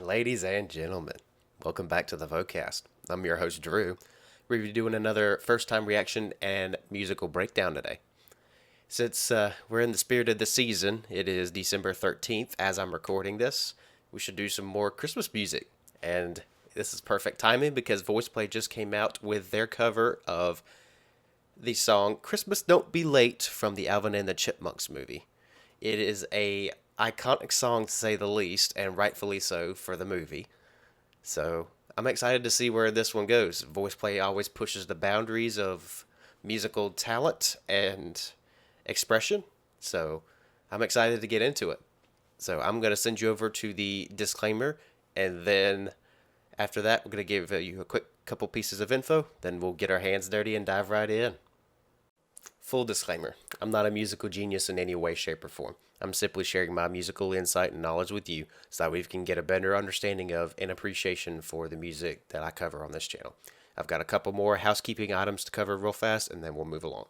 Ladies and gentlemen, welcome back to the Vocast. I'm your host, Drew. We're doing another first-time reaction and musical breakdown today. Since we're in the spirit of the season, it is December 13th as I'm recording this. We should do some more Christmas music. And this is perfect timing because Voiceplay just came out with their cover of the song Christmas Don't Be Late from the Alvin and the Chipmunks movie. It is a iconic song to say the least, and rightfully so for the movie. So I'm excited to see where this one goes. Voiceplay always pushes the boundaries of musical talent and expression, so I'm excited to get into it. So I'm going to send you over to the disclaimer, and then after that, we're going to give you a quick couple pieces of info, then we'll get our hands dirty and dive right in. Full disclaimer, I'm not a musical genius in any way, shape, or form. I'm simply sharing my musical insight and knowledge with you so that we can get a better understanding of and appreciation for the music that I cover on this channel. I've got a couple more housekeeping items to cover real fast, and then we'll move along.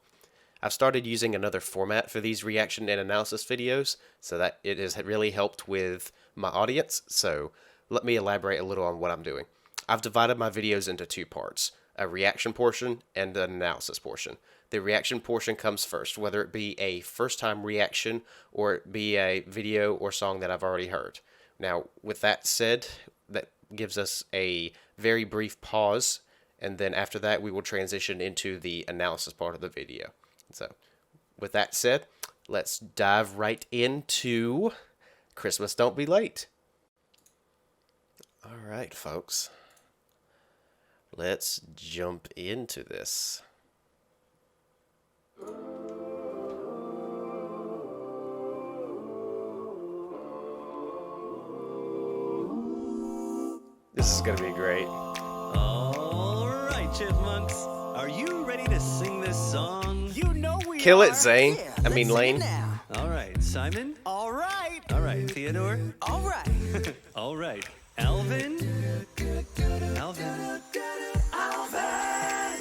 I've started using another format for these reaction and analysis videos so that it has really helped with my audience, so let me elaborate a little on what I'm doing. I've divided my videos into two parts, a reaction portion and an analysis portion. The reaction portion comes first, whether it be a first-time reaction or it be a video or song that I've already heard. Now, with that said, that gives us a very brief pause, and then after that, we will transition into the analysis part of the video. So, with that said, let's dive right into Christmas Don't Be Late. All right, folks. Let's jump into this. This is gonna be great. All right, Chipmunks. Are you ready to sing this song? You know we Kill are. it, Zane. Yeah, I mean, let's sing Lane. it now. All right, Simon. All right. All right, Theodore. All right. All right, Alvin. Alvin.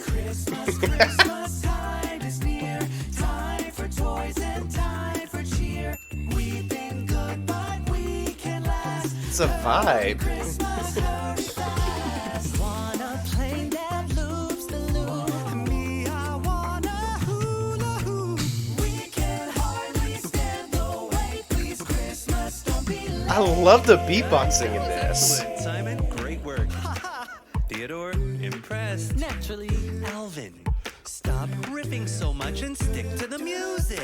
Christmas time is near. Time for toys and time for cheer. We've been good, but we can last. It's a vibe. Christmas hurry fast. Wanna plane that loops the loop. Me, I wanna hula hoop. We can hardly stand the wait. Please, Christmas, don't be late. I love the beatboxing in this. Excellent, Simon. Great work. Theodore, impressed. Naturally. Alvin, stop riffing so much and stick to the music.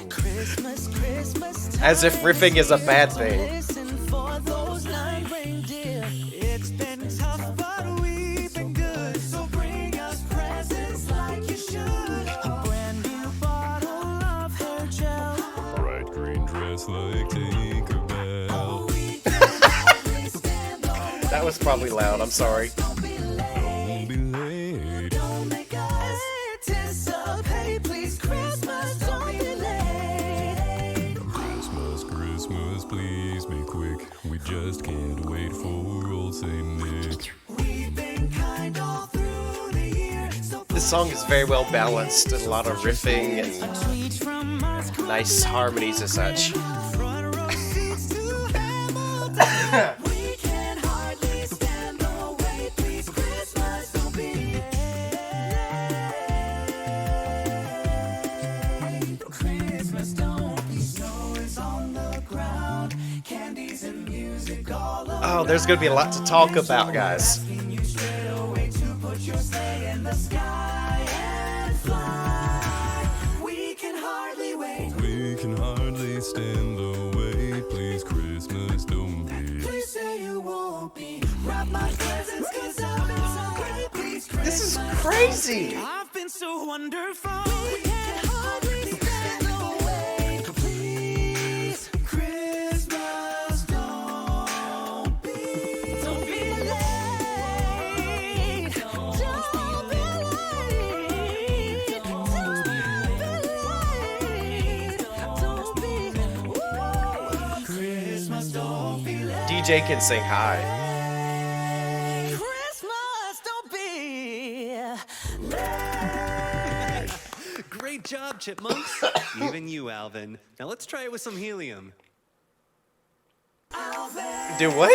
Christmas, Christmas As if riffing is a bad thing. Listen for those nine reindeer. It's been tough, but we've been good. So bring us presents like you should. A brand new bottle of hair gel. Bright green dress like Tinkerbell. Oh, we can hardly stand the wait. That was probably loud, I'm sorry. Don't be late. Don't be late. Don't make us anticipate. Please, Christmas, don't be late. Christmas, Christmas, please be quick. We just can't wait for old Saint Nick. We've been kind all through the year. So This song is very well balanced, a lot of riffing and a tweet from us. nice harmonies and such. Front row seats to Hamilton. We can hardly stand the wait. Please, Christmas, don't be late. Christmas don't be. Snow is on the ground. Candies and music all around. Oh, there's gonna be a lot to talk about, guys. Asking you straight away to put your sleigh in the sky and fly. We can hardly wait. We can hardly stand the wait. Please, Christmas, don't be. Please say you won't be. Wrap my presents 'cause I've been so great. Please, This is Christmas, crazy. I've been so wonderful. We can hardly stand the wait. Please, Christmas, don't be late. Don't be late. Don't be late. Don't be. Christmas, don't be late. DJ can sing high. Christmas, don't be late. Great job, Chipmunks. Even you, Alvin. Now let's try it with some helium. Alvin. Do what?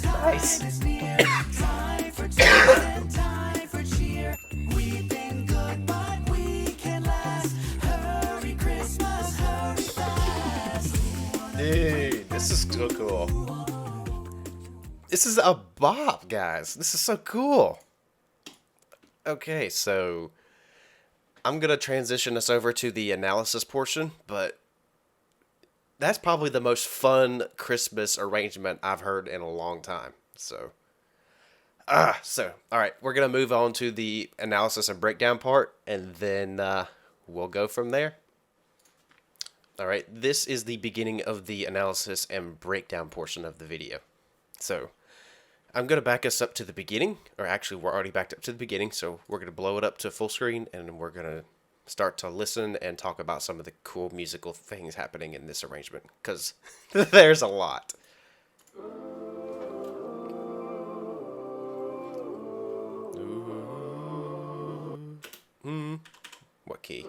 Nice. Time for cheer, time for cheer. We've been good, but we can last. Hurry Christmas, hurry fast. Dude, this is so cool. This is a bop, guys. This is so cool. Okay, so I'm going to transition us over to the analysis portion, but that's probably the most fun Christmas arrangement I've heard in a long time. So, all right, we're going to move on to the analysis and breakdown part, and then we'll go from there. All right, this is the beginning of the analysis and breakdown portion of the video. So, I'm going to back us up to the beginning, or actually we're already backed up to the beginning, so we're going to blow it up to full screen, and we're going to start to listen and talk about some of the cool musical things happening in this arrangement, because there's a lot. What key?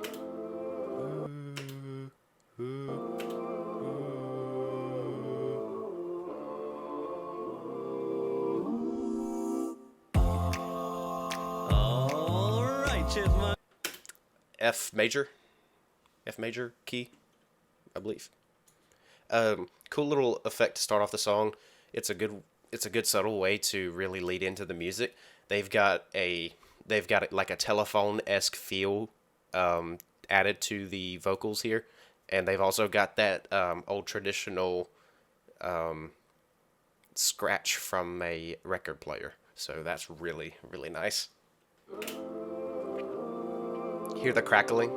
All right, Chipmunk. F major key, I believe. Cool little effect to start off the song. It's a good subtle way to really lead into the music. They've got like a telephone-esque feel added to the vocals here, and they've also got that old traditional scratch from a record player. So that's really, really nice. Hear the crackling?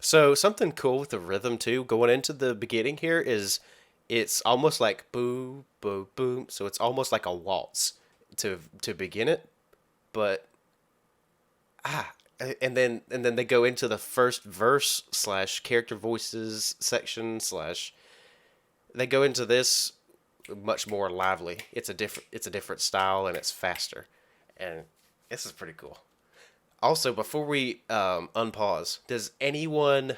So something cool with the rhythm too, going into the beginning here, is it's almost like boo, boo, boom. So it's almost like a waltz to begin it, but and then they go into the first verse / character voices section / they go into this much more lively. It's a different style, and it's faster, and this is pretty cool. Also, before we unpause, does anyone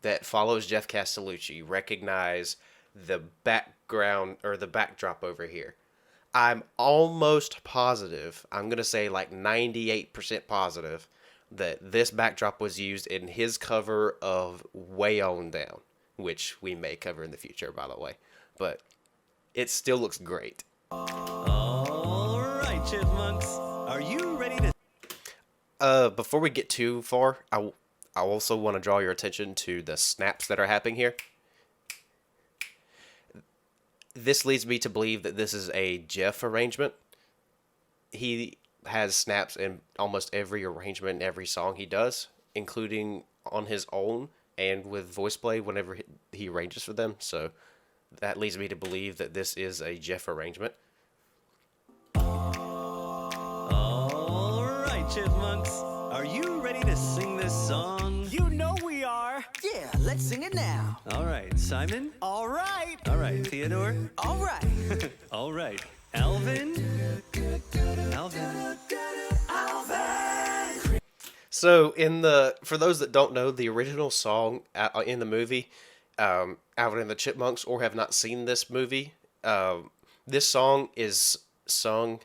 that follows Jeff Castellucci recognize the background or the backdrop over here? I'm almost positive, I'm gonna say like 98% positive, that this backdrop was used in his cover of Way On Down, which we may cover in the future, by the way. But it still looks great. All right, Chipmunks. Are you ready to... Before we get too far, I also want to draw your attention to the snaps that are happening here. This leads me to believe that this is a Jeff arrangement. He has snaps in almost every arrangement, every song he does, including on his own and with Voiceplay whenever he arranges for them. So that leads me to believe that this is a Jeff arrangement. All right, Chipmunks. Are you ready to sing this song? You know we are. Yeah, let's sing it now. All right, Simon. All right. All right, Theodore. All right. All right, Alvin. So for those that don't know, the original song in the movie, Alvin and the Chipmunks, or have not seen this movie, this song is sung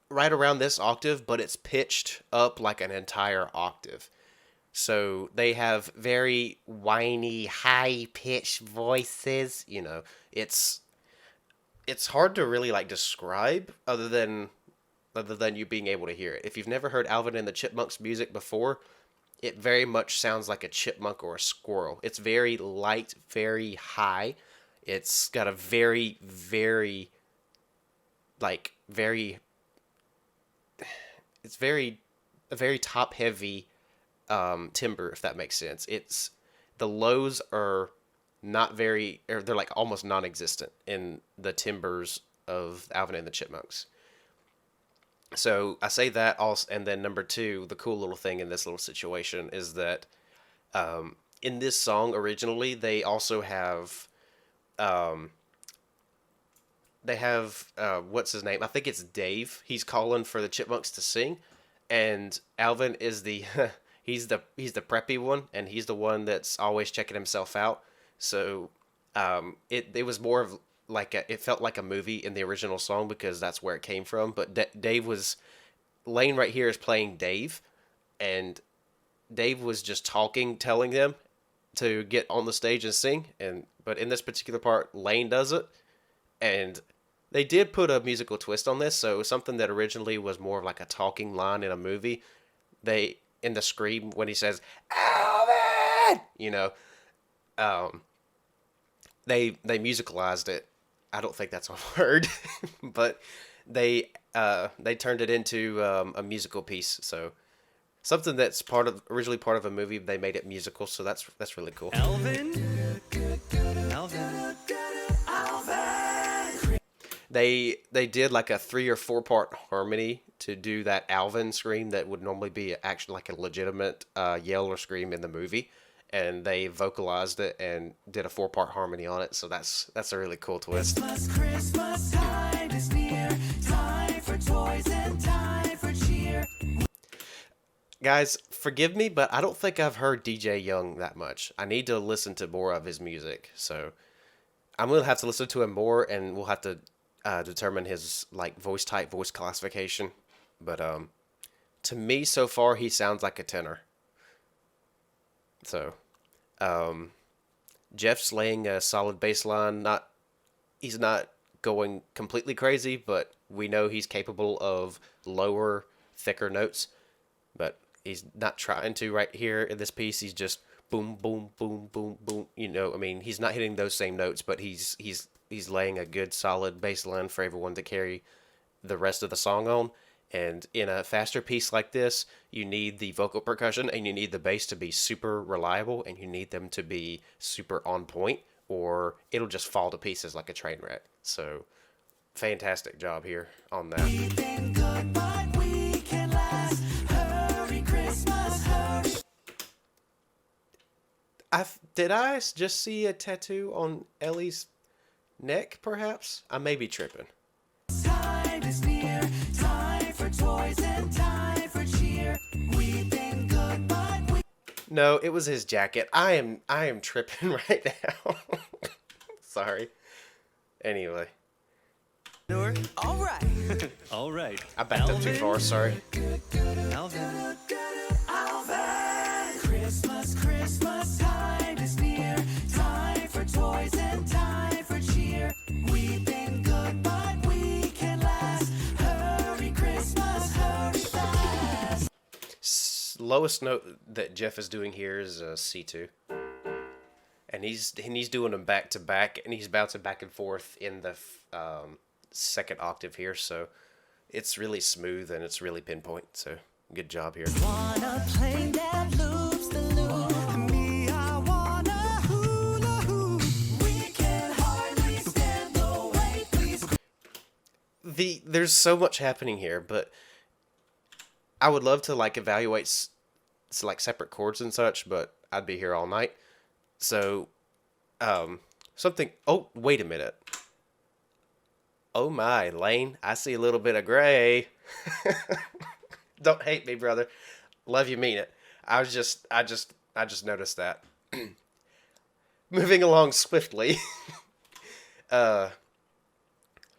right around this octave, but it's pitched up like an entire octave. So they have very whiny, high-pitched voices. You know, it's hard to really like describe other than you being able to hear it. If you've never heard Alvin and the Chipmunks music before, it very much sounds like a chipmunk or a squirrel. It's very light, very high. It's got a very, very, like, it's a very top-heavy timbre, if that makes sense. The lows are not very, or they're like almost non-existent in the timbres of Alvin and the Chipmunks. So I say that also, and then number two, the cool little thing in this little situation is that in this song originally, they also have what's his name? I think it's Dave. He's calling for the Chipmunks to sing, and Alvin is the he's the preppy one, and he's the one that's always checking himself out. So it was more of like it felt like a movie in the original song because that's where it came from. But Dave was Lane right here is playing Dave, and Dave was just talking, telling them to get on the stage and sing. And but in this particular part, Lane does it, and they did put a musical twist on this. So something that originally was more of like a talking line in a movie, they in the scream when he says Alvin, they musicalized it. I don't think that's a word, but they turned it into a musical piece. So something that's originally part of a movie, they made it musical. So that's really cool. Alvin? Alvin? They did like a 3 or 4 part harmony to do that Alvin scream that would normally be actually like a legitimate yell or scream in the movie, and they vocalized it and did a 4-part harmony on it. So that's a really cool twist. Christmas time is near. Time for toys and time for cheer. Guys, forgive me, but I don't think I've heard DJ Young that much. I need to listen to more of his music. So I'm gonna have to listen to him more, and we'll have to determine his like voice type, voice classification. But to me, so far, he sounds like a tenor. So Jeff's laying a solid bass line. He's not going completely crazy, but we know he's capable of lower, thicker notes. But he's not trying to right here in this piece. He's just boom, boom, boom, boom, boom. I mean, he's not hitting those same notes, but he's laying a good solid bass line for everyone to carry the rest of the song on. And in a faster piece like this, you need the vocal percussion and you need the bass to be super reliable, and you need them to be super on point, or it'll just fall to pieces like a train wreck. So fantastic job here on that. We've been good, but we can last. Hurry, Christmas, hurry. Did I just see a tattoo on Ellie's neck, perhaps? I may be tripping. Time is near. Time for toys and time for cheer. We've been good, but we. No, it was his jacket. I am tripping right now. Sorry. Anyway, All right. All right. I backed up too far, sorry. Alvin? Alvin. Christmas, Christmas time is near. Time for toys and time for cheer. We've been good, but we can last. Hurry, Christmas, hurry fast. Lowest note that Jeff is doing here is C2. And he's doing them back to back, and he's bouncing back and forth in the second octave here, so it's really smooth and it's really pinpoint. So good job here. Wanna plane that loops the loop. Me, I wanna hula hoop. We can hardly stand the wait. Please. There's so much happening here, but I would love to like evaluate like separate chords and such, but I'd be here all night. So something. Oh, wait a minute. Oh my, Lane, I see a little bit of gray. Don't hate me, brother. Love you, mean it. I just noticed that. Moving along swiftly.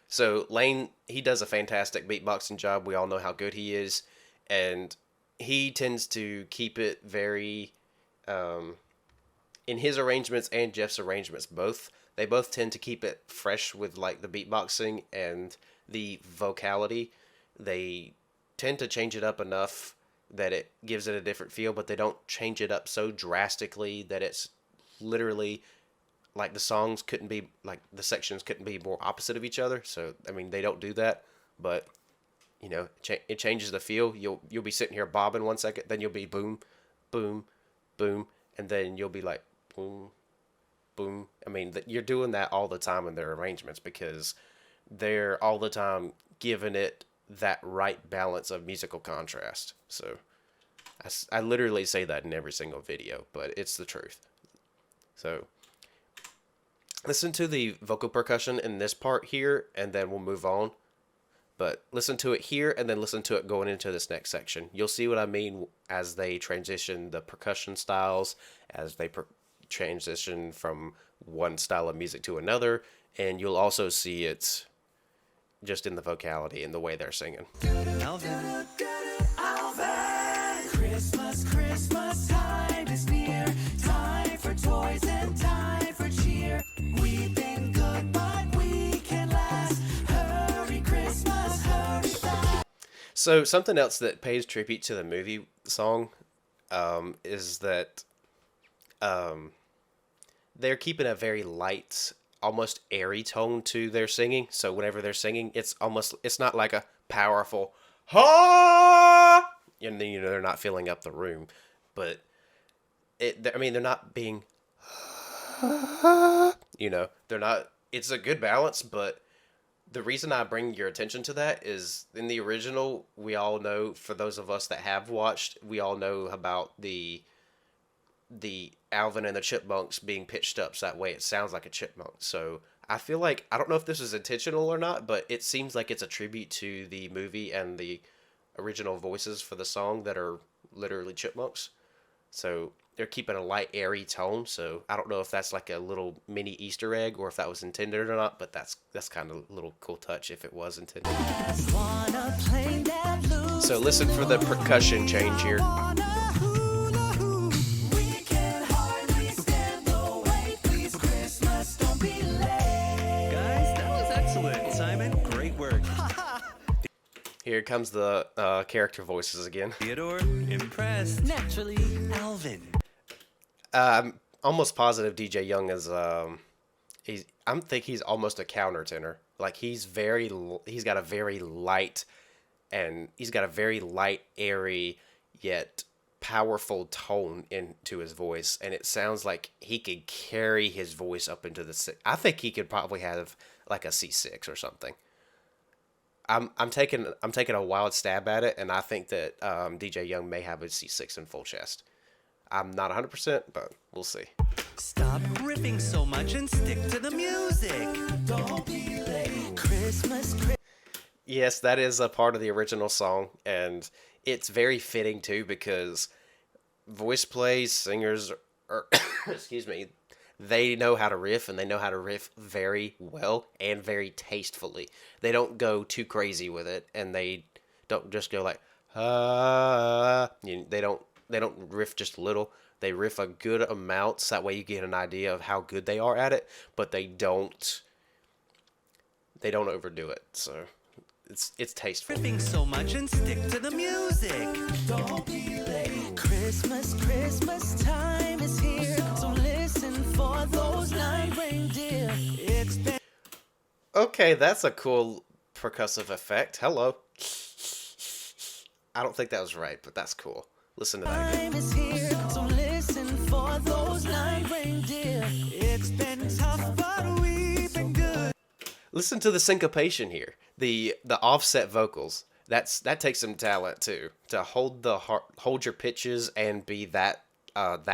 So Lane, he does a fantastic beatboxing job. We all know how good he is, and he tends to keep it very in his arrangements and Jeff's arrangements both. They both tend to keep it fresh with like the beatboxing and the vocality. They tend to change it up enough that it gives it a different feel, but they don't change it up so drastically that it's literally like the songs couldn't be like the sections couldn't be more opposite of each other. So I mean, they don't do that, but it changes the feel. You'll be sitting here bobbing 1 second, then you'll be boom, boom, boom, and then you'll be like boom, boom. I mean, you're doing that all the time in their arrangements because they're all the time giving it that right balance of musical contrast. So I literally say that in every single video, but it's the truth. So listen to the vocal percussion in this part here, and then we'll move on. But listen to it here and then listen to it going into this next section. You'll see what I mean as they transition the percussion styles, as they transition from one style of music to another, and you'll also see it just in the vocality and the way they're singing. Alvin. Alvin! Christmas, Christmas time is near. Time for toys and time for cheer. We've been good, but we can last. Hurry, Christmas, hurry fast. So something else that pays tribute to the movie song is that they're keeping a very light, almost airy tone to their singing. So whenever they're singing, it's not like a powerful ha, and then they're not filling up the room, but they're not being, they're not. It's a good balance, but the reason I bring your attention to that is in the original, we all know, for those of us that have watched, we all know about the Alvin and the Chipmunks being pitched up so that way it sounds like a chipmunk. So I feel like, I don't know if this is intentional or not, but it seems like it's a tribute to the movie and the original voices for the song that are literally chipmunks. So they're keeping a light, airy tone. So I don't know if that's like a little mini Easter egg or if that was intended or not, but that's kind of a little cool touch if it was intended. So listen for the percussion change here. Guys, that was excellent. Simon, great work. Here comes the character voices again. Theodore, impressed. Naturally, Alvin. I'm almost positive DJ Young is I think he's almost a countertenor. Like he's got a very light airy yet powerful tone into his voice, and it sounds like he could carry his voice up into the I think he could probably have like a C6 or something. I'm taking a wild stab at it, and I think that DJ Young may have a C6 in full chest. I'm not 100%, but we'll see. Stop riffing so much and stick to the music. Don't be late. Christmas, Yes, that is a part of the original song, and it's very fitting too because Voiceplay singers are, excuse me, they know how to riff, and they know how to riff very well and very tastefully. They don't go too crazy with it, and they don't just go like they don't riff just a little. They riff a good amount, so that way you get an idea of how good they are at it, but they don't overdo it. So it's tasteful. Riffing so much and stick to the music. don't be late. Christmas, Christmas time is here. So listen for those 9 reindeer. It's been Okay, that's a cool percussive effect. Hello. I don't think that was right, but that's cool. Listen to that again. time is here. So listen for those 9 reindeer. It's been tough, but we've been good. Listen to the syncopation here. The offset vocals. That takes some talent too, to hold your pitches and be that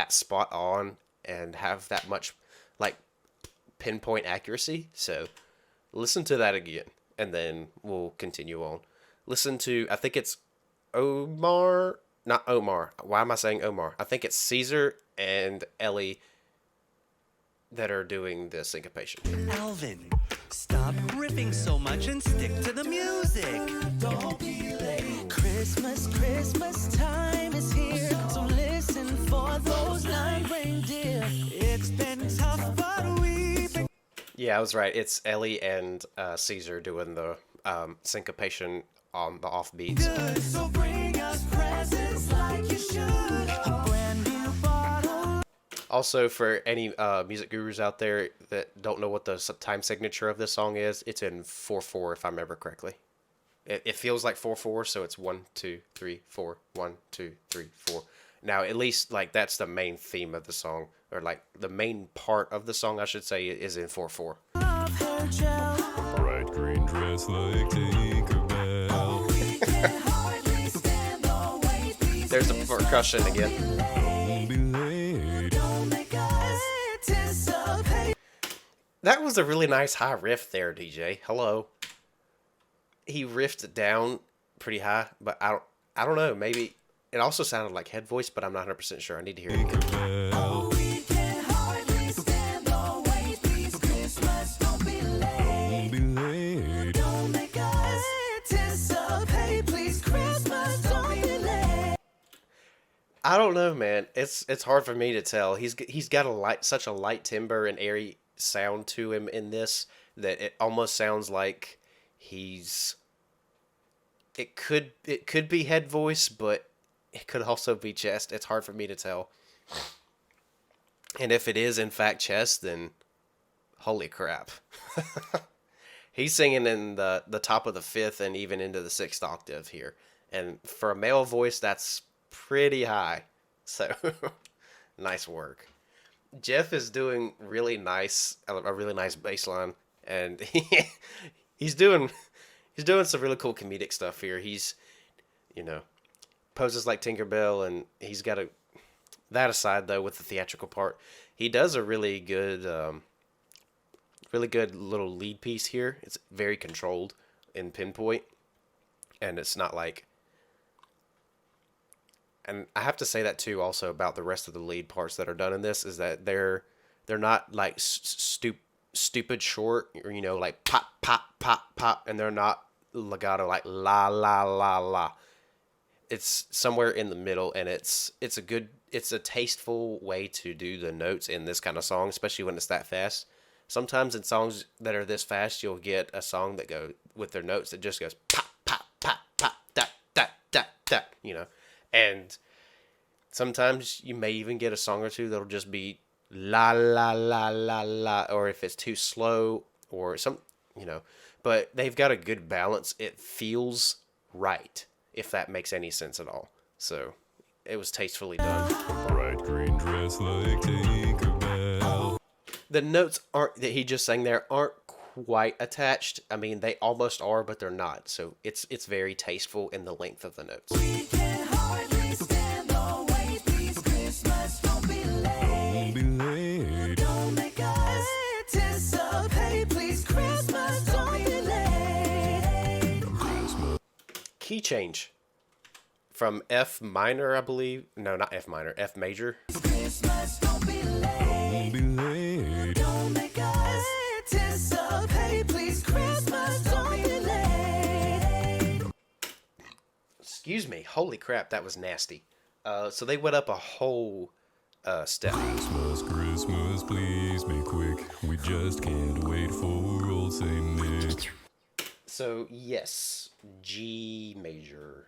spot on and have that much like pinpoint accuracy. So listen to that again, and then we'll continue on. Listen to, I think it's not Omar. Why am I saying Omar? I think it's Caesar and Ellie that are doing the syncopation. Alvin, stop riffing so much and stick to the music. Don't be late. Christmas, Christmas time is here. So listen for those 9 reindeer. It's been tough, but we've been Yeah, I was right. It's Ellie and Caesar doing the syncopation on the offbeats. good. So bring us presents like you should. A brand new bottle. Also, for any music gurus out there that don't know what the time signature of this song is, it's in 4/4 if I remember correctly. It feels like 4/4, so it's 1 2 3 4 1 2 3 4. Now, at least like that's the main theme of the song, or like the main part of the song, I should say, is in 4/4. Love her gel. Bright green dress like Tinkerbell. We can hardly stand the wait. Please There's the percussion again. Don't be late. don't make us anticipate. That was a really nice high riff there, DJ. Hello. he riffed it down pretty high, but I don't know. Maybe it also sounded like head voice, but I'm not 100% sure. I need to hear it again. Oh, we can hardly stand the wait. Please, Christmas, don't be late. Be late. Don't make us anticipate. Please, Christmas, don't be late. I don't know, man. It's hard for me to tell. He's got such a light timbre and airy sound to him in this that it almost sounds like he's. It could be head voice, but it could also be chest. It's hard for me to tell. And if it is in fact chest, then holy crap. He's singing in the top of the 5th and even into the 6th octave here. And for a male voice, that's pretty high. So nice work. Jeff is doing a really nice bass line, and he's doing some really cool comedic stuff here. He's, poses like Tinkerbell, and he's got that aside though, with the theatrical part, he does a really good little lead piece here. It's very controlled in pinpoint, and it's not like. And I have to say that too also about the rest of the lead parts that are done in this, is that they're not like stupid short, or like pop pop pop pop, and they're not legato like la la la la. It's somewhere in the middle, and it's a tasteful way to do the notes in this kind of song, especially when it's that fast. Sometimes in songs that are this fast, you'll get a song that go with their notes that just goes pop pop pop pop da da da da, and sometimes you may even get a song or two that'll just be la la la la la, or if it's too slow or but they've got a good balance. It feels right, if that makes any sense at all. So it was tastefully done. Bright green dress like Tinkerbell. The notes that he just sang there aren't quite attached. I mean, they almost are, but they're not. So it's very tasteful in the length of the notes. We can hardly stand the wait. Please, Christmas, don't be late. Don't be late. Don't make us anticipate. Please, Christmas, don't be late. Key change from F minor, I believe. No, not F minor. F major. Christmas, don't be late. Don't be late. Don't make us anticipate. Please, Christmas, don't be late. Excuse me. Holy crap, that was nasty. So they went up a whole step. Christmas, Christmas, please be quick. We just can't wait for old Saint Nick. So yes, G major.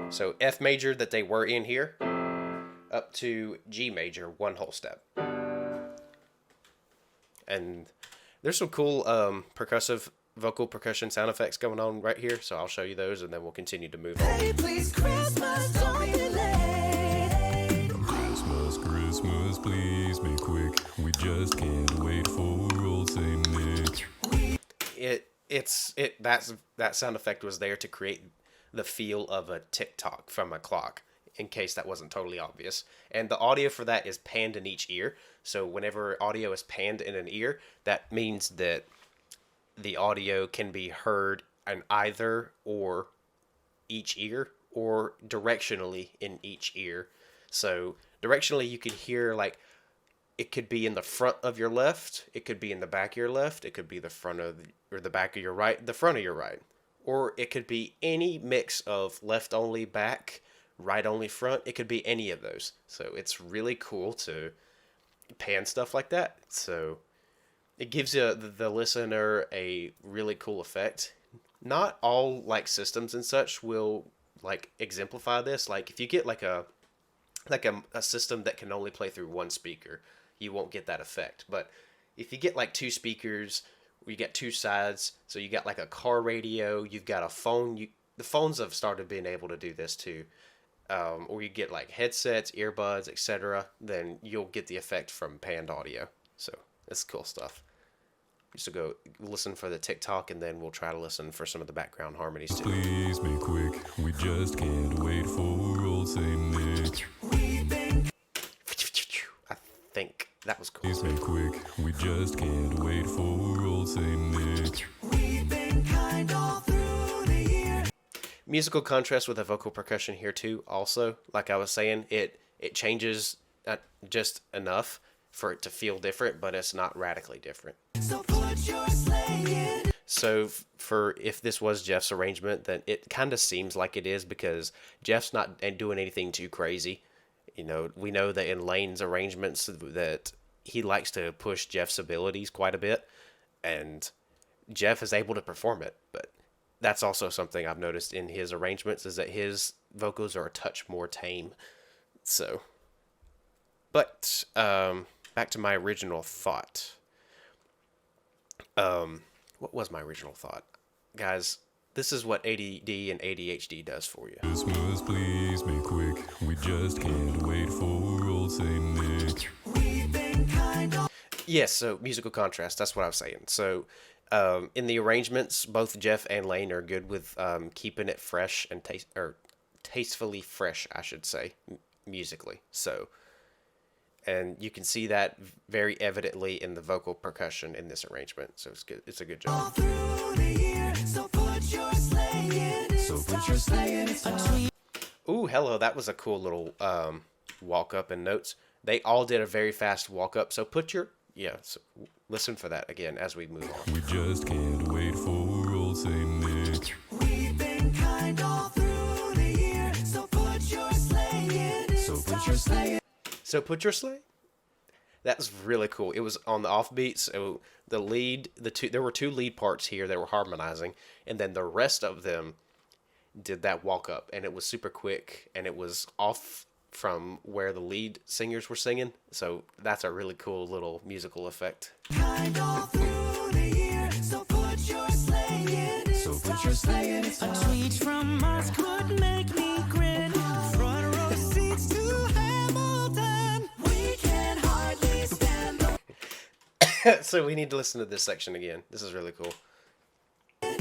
So F major that they were in here, up to G major, one whole step. And there's some cool vocal percussion sound effects going on right here, so I'll show you those, and then we'll continue to move on. Hey, please, Christmas, don't be late. Christmas, Christmas, please be quick. We just can't wait for old Saint Nick. That sound effect was there to create the feel of a tick-tock from a clock, in case that wasn't totally obvious. And the audio for that is panned in each ear. So whenever audio is panned in an ear, that means that the audio can be heard in either or each ear, or directionally in each ear. So directionally you can hear, like, it could be in the front of your left, it could be in the back of your left, it could be the front of or the back of your right, the front of your right. Or it could be any mix of left only back, right only front. It could be any of those. So it's really cool to pan stuff like that. So it gives the listener a really cool effect. Not all like systems and such will like exemplify this. Like if you get like a system that can only play through one speaker, you won't get that effect. But if you get like two speakers, you get two sides, so you got like a car radio, you've got a phone. The phones have started being able to do this too. Or you get like headsets, earbuds, etc. Then you'll get the effect from panned audio. So it's cool stuff. So go listen for the TikTok, and then we'll try to listen for some of the background harmonies too. Please be quick. We just can't wait for old Saint Nick. I think that was cool. Please be quick. We just can't wait for old Saint Nick. We've been kind all through the year. Musical contrast with the vocal percussion here too. Also, like I was saying, it changes just enough for it to feel different, but it's not radically different. So put your sleigh in. So for if this was Jeff's arrangement, then it kind of seems like it is, because Jeff's not doing anything too crazy. You know, we know that in Lane's arrangements that he likes to push Jeff's abilities quite a bit, and Jeff is able to perform it. But that's also something I've noticed in his arrangements, is that his vocals are a touch more tame. So, but back to my original thought. What was my original thought? Guys, this is what ADD and ADHD does for you. Christmas, please be quick. We just can't wait for old Saint Nick. We've been kind all. Yes, so musical contrast, that's what I was saying. So, in the arrangements, both Jeff and Lane are good with keeping it fresh and tastefully fresh, I should say, musically. So, and you can see that very evidently in the vocal percussion in this arrangement. So it's good. It's a good job. Through the year. So put your sleigh in. So put your sleigh in. It's a tweet. Ooh, hello, that was a cool little walk up and notes. They all did a very fast walk up. So so listen for that again as we move on. We just can't wait for old Saint Nick. We've been kind all through the year. So put your sleigh in. So put your sleigh in. So put your sleigh. That was really cool. It was on the offbeat. So there were two lead parts here that were harmonizing, and then the rest of them did that walk up, and it was super quick, and it was off from where the lead singers were singing. So that's a really cool little musical effect. Kind all through the year. So put your sleigh in. So put your sleigh in. It's a tweet from us could make me grin. Front row seats to Hamilton. We can hardly stand the. So we need to listen to this section again. This is really cool.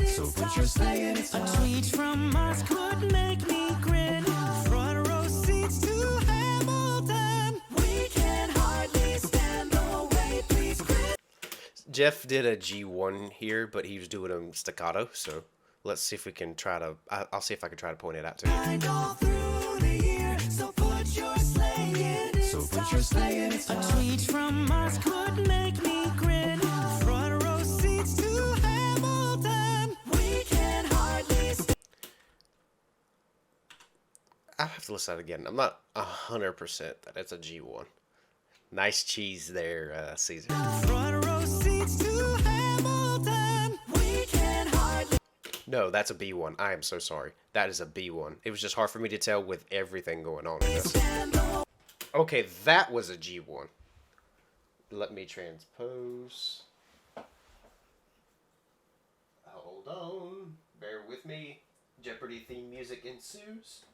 So put your sleigh in. It's a tweet from us could make me grin. Front row seats to Hamilton. We can hardly stand the wait. Please grin. Jeff did a G1 here, but he was doing them staccato. So let's see if we can try to. I'll see if I can try to point it out to you. Kind all through the year. So put your sleigh in. So put your sleigh in. It's a tweet from us could make me grin. Front row seats to Hamilton. We can hardly stand. I have to listen to that again. I'm not 100% that it's a G1. Nice cheese there, Caesar. Front row seats to Hamilton. We can hardly. No, that's a B1. I am so sorry. That is a B1. It was just hard for me to tell with everything going on in this. Stand the. Okay, that was a G1. Let me transpose. Hold on. Bear with me. Jeopardy theme music ensues.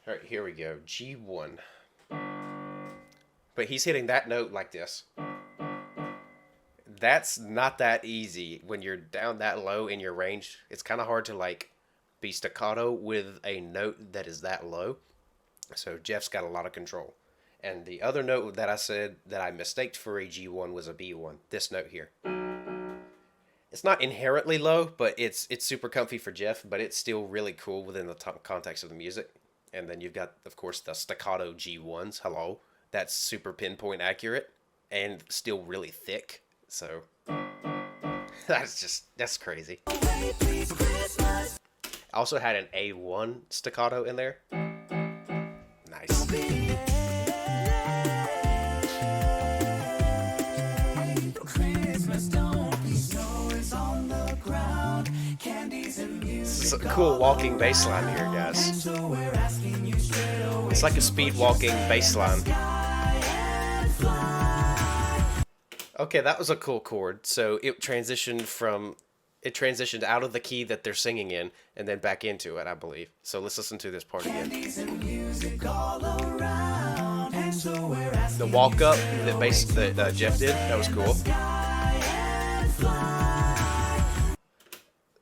Alright, here we go. G1. But he's hitting that note like this. That's not that easy when you're down that low in your range. It's kind of hard to like be staccato with a note that is that low. So Jeff's got a lot of control. And the other note that I said that I mistaked for a G1 was a B1. This note here. It's not inherently low, but it's super comfy for Jeff, but it's still really cool within the context of the music. And then you've got, of course, the staccato G1s. Hello. That's super pinpoint accurate and still really thick. So that's crazy. Wait, please, Christmas. I also had an A1 staccato in there. Nice. Christmas don't be snow is on the ground. Candies and music. This is a cool walking bass line here, guys. So we're asking you straight away. It's like a speed walking bass line. Okay, that was a cool chord. So it transitioned out of the key that they're singing in and then back into it, I believe. So let's listen to this part again. Candies and music all around. And so we're asking The walk up that Jeff did, that was cool.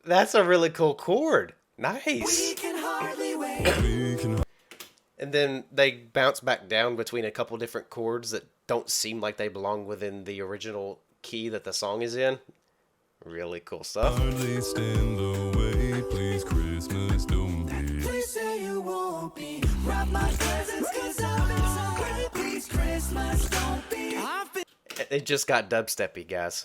That's a really cool chord. Nice. we can hardly wait. We can And then they bounce back down between a couple different chords that don't seem like they belong within the original key that the song is in. Really cool stuff. Hardly stand the way, please Christmas don't be. Please say you won't be. Wrap my presents, 'cause I've been so great. Please, Christmas, don't be. I've been It just got dubsteppy, guys.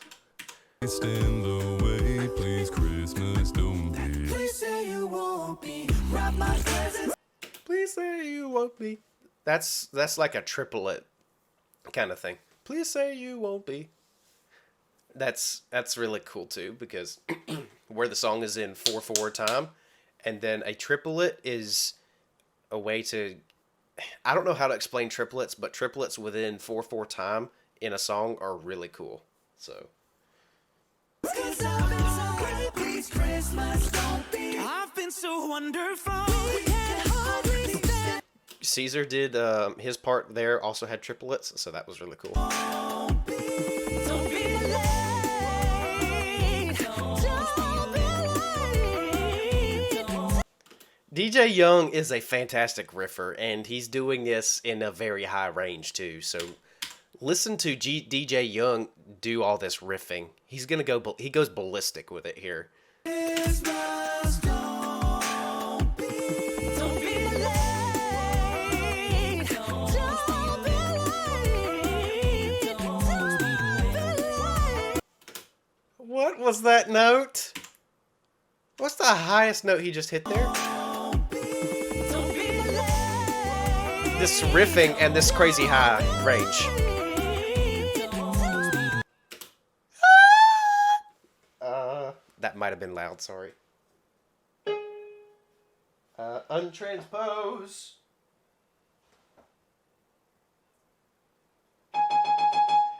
Stand the way, please Christmas don't be. Please say you won't be. Wrap my presents. Please say you won't be. That's like a triplet kind of thing. Please say you won't be. That's really cool too, because where the song is in 4/4 time, and then a triplet is a way to, I don't know how to explain triplets, but triplets within 4/4 time in a song are really cool. So 'Cause I've been so great. Please, Christmas, don't be. I've been so wonderful. We can't hardly stand. Caesar did his part there, also had triplets, so that was really cool. Don't be late. Don't be late. DJ Young is a fantastic riffer, and he's doing this in a very high range too. So listen to DJ Young do all this riffing. He goes ballistic with it here. Christmas, don't be late. Don't be late. What was that note? What's the highest note he just hit there? Don't be late. This riffing and this crazy high range. That might have been loud, sorry. Untranspose.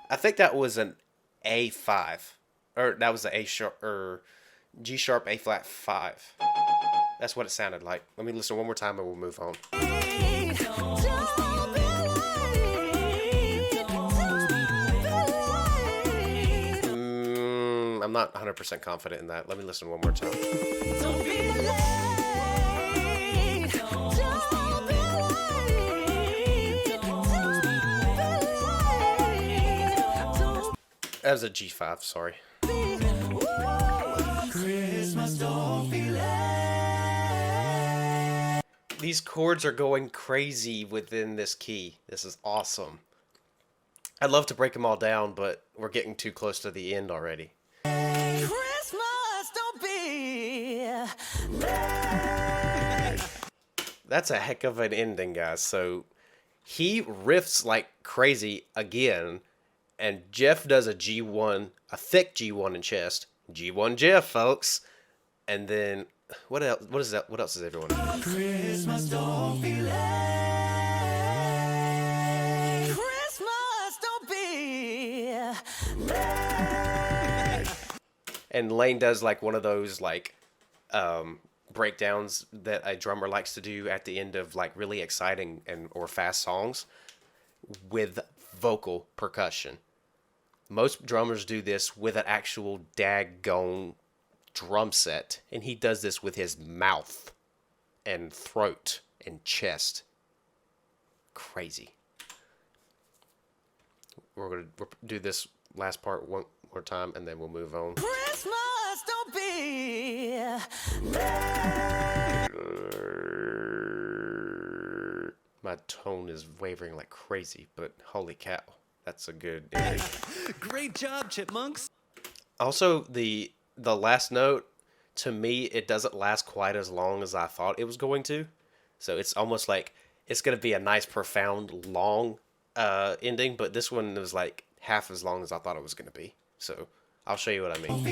I think that was an A5. Or that was an A sharp, or G sharp A flat 5. That's what it sounded like. Let me listen one more time and we'll move on. I'm not 100% confident in that. Let me listen one more time. That was a G5, sorry. These chords are going crazy within this key. This is awesome. I'd love to break them all down, but we're getting too close to the end already. Christmas, don't be That's a heck of an ending, guys. So he riffs like crazy again, and Jeff does a G1, a thick G1 in chest. G1 Jeff, folks. And then what else? What is that? What else is everyone? Christmas, don't be late. Christmas, don't be late. And Lane does like one of those like breakdowns that a drummer likes to do at the end of like really exciting or fast songs with vocal percussion. Most drummers do this with an actual daggone drum set, and he does this with his mouth and throat and chest. Crazy. We're gonna do this last part one more time, and then we'll move on. Christmas, don't be My tone is wavering like crazy, but holy cow, that's a good ending. Great job, Chipmunks. Also, the last note, to me, it doesn't last quite as long as I thought it was going to. So it's almost like it's going to be a nice, profound, long ending, but this one was like half as long as I thought it was going to be. So I'll show you what I mean.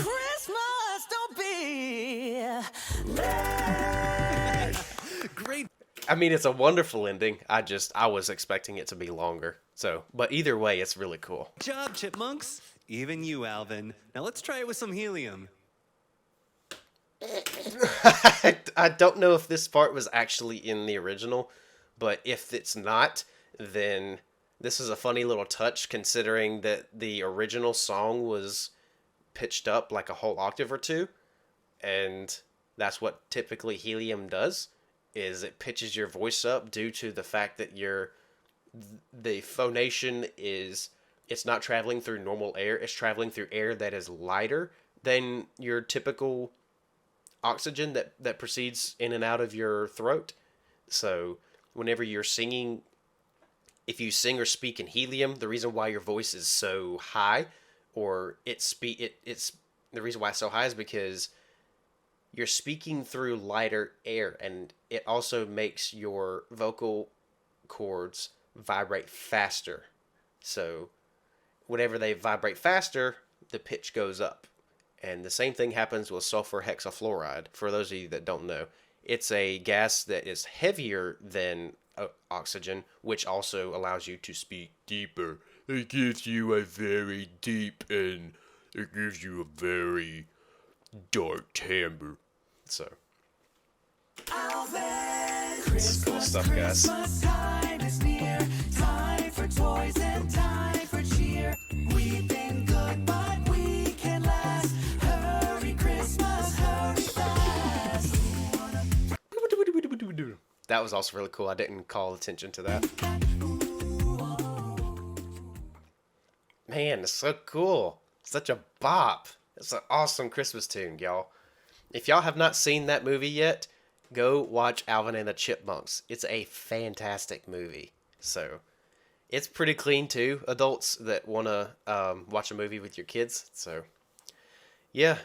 Christmas, don't be Great I mean, it's a wonderful ending. I was expecting it to be longer. So, but either way, it's really cool. job, Chipmunks. Even you, Alvin. Now let's try it with some helium. I don't know if this part was actually in the original, but if it's not, then this is a funny little touch considering that the original song was pitched up like a whole octave or two, and that's what typically helium does. is it pitches your voice up due to the fact that the phonation is, it's not traveling through normal air, it's traveling through air that is lighter than your typical oxygen that proceeds in and out of your throat. So whenever you're singing, if you sing or speak in helium, the reason why your voice is so high, or it's the reason why it's so high is because you're speaking through lighter air, and it also makes your vocal cords vibrate faster. So whenever they vibrate faster, the pitch goes up. And the same thing happens with sulfur hexafluoride. For those of you that don't know, it's a gas that is heavier than oxygen, which also allows you to speak deeper. It gives you a very deep, and it gives you a very dark timbre. So, this is cool stuff, guys. Christmas time is near. Time for toys and time for cheer. We've been good, but we can last. Hurry, Christmas, hurry fast. That was also really cool. I didn't call attention to that. Man, it's so cool. Such a bop. It's an awesome Christmas tune, y'all. If y'all have not seen that movie yet, go watch Alvin and the Chipmunks. It's a fantastic movie. So, it's pretty clean too. Adults that want to watch a movie with your kids. So, yeah,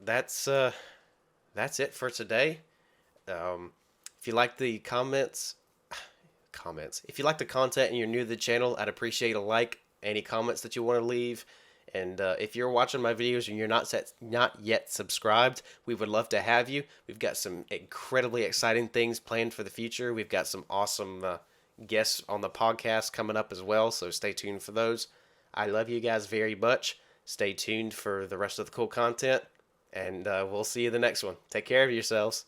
that's it for today. If you like the comments, if you like the content and you're new to the channel, I'd appreciate a like, any comments that you want to leave. And if you're watching my videos and you're not yet subscribed, we would love to have you. We've got some incredibly exciting things planned for the future. We've got some awesome guests on the podcast coming up as well, so stay tuned for those. I love you guys very much. Stay tuned for the rest of the cool content, and we'll see you in the next one. Take care of yourselves.